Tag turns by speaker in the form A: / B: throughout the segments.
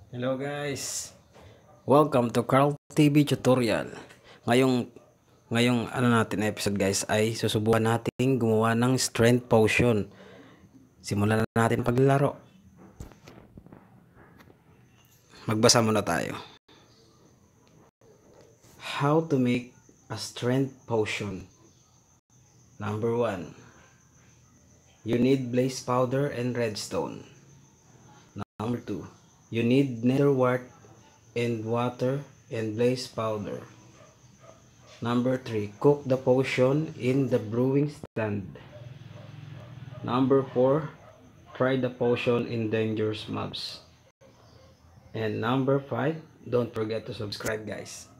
A: Hello guys, welcome to Carl TV tutorial. Ngayong episode guys ay susubukan natin gumawa ng strength potion. Simulan na natin paglalaro. Magbasa muna tayo. How to make a strength potion. Number 1. You need blaze powder and redstone. Number 2. You need nether wart and water and blaze powder. Number 3. Cook the potion in the brewing stand. Number 4. Try the potion in dangerous mobs. And number 5. Don't forget to subscribe guys.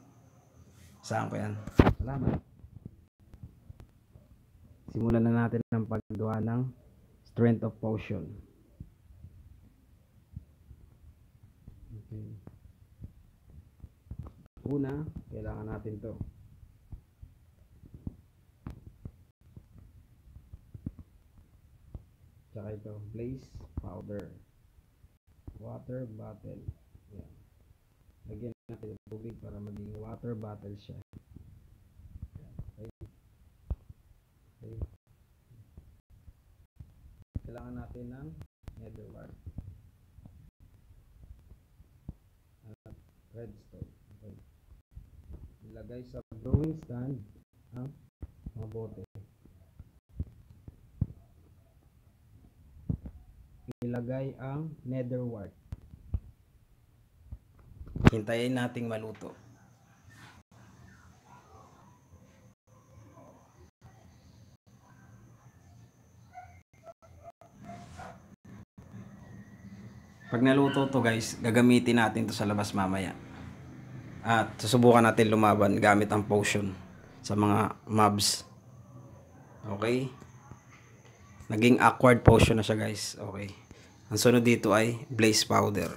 A: Saan ko yan? Salamat. Simulan na natin ang paggawa ng strength of potion. Okay. Una, kailangan natin to. Tsaka ito, blaze powder. Water bottle. Yan. Lagyan natin yung tubig para maging water bottle siya. Yan. Okay. Okay. Kailangan natin ng nether wart at redstone. Okay. Ilagay sa brewing stand ang mga bote. Ilagay ang nether wart. Hintayin nating maluto. Pag naluto to guys, gagamitin natin to sa labas mamaya. At susubukan natin lumaban gamit ang potion sa mga mobs. Okay? Naging awkward potion na siya guys. Okay. Ang sunod dito ay blaze powder.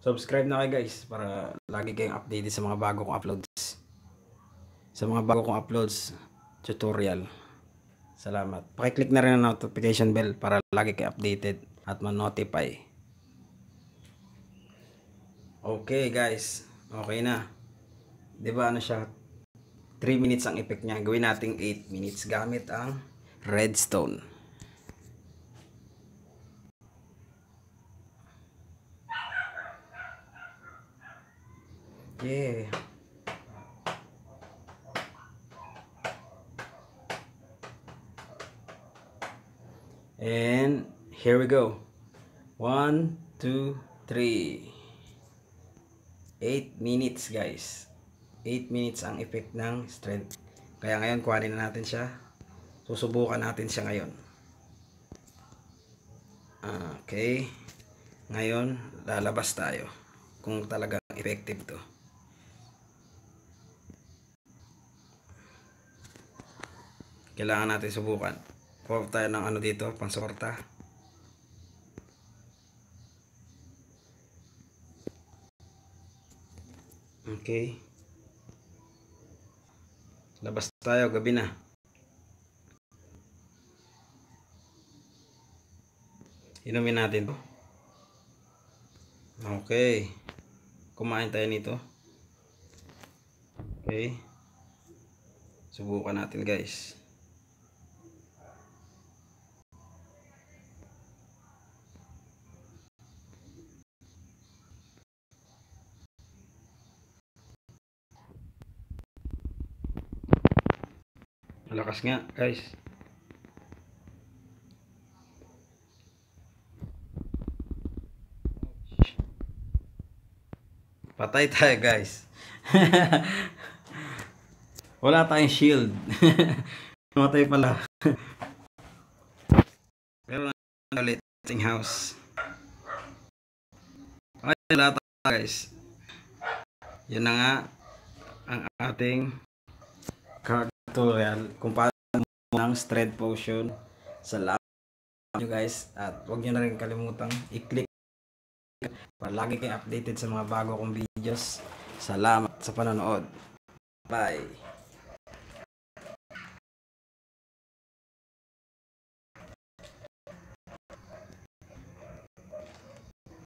A: Subscribe na kayo guys para lagi kayong updated sa mga bago kong uploads. Sa mga bago kong uploads, tutorial. Salamat. Paki-click na rin ang notification bell para lagi kayo updated at ma-notify. Okay guys. Okay na. 'Di ba ano siya? 3 minutes ang effect niya. Gawin nating 8 minutes gamit ang redstone. Yeah. And here we go. 1, 2, 3. 8 minutes guys. 8 minutes ang effect ng strength. Kaya ngayon kuhanin na natin siya. Susubukan natin siya ngayon. Okay. Ngayon lalabas tayo kung talagang effective to. Kailangan natin subukan. Kuha tayo ng ano dito, pangsuporta. Okay. Labas tayo, gabi na. Inumin natin to. Okay. Kumain tayo nito. Okay. Subukan natin guys. Malakas nga guys. Patay tayo guys. Wala tayong shield. Matay pala. Pero ulit ating house. Ay, wala tayo guys. Yan na nga ang ating tutorial kung paano ng strength potion. Salamat nyo guys. At huwag nyo na rin kalimutang i-click para lagi kayo updated sa mga bago kong videos. Salamat sa panonood. Bye.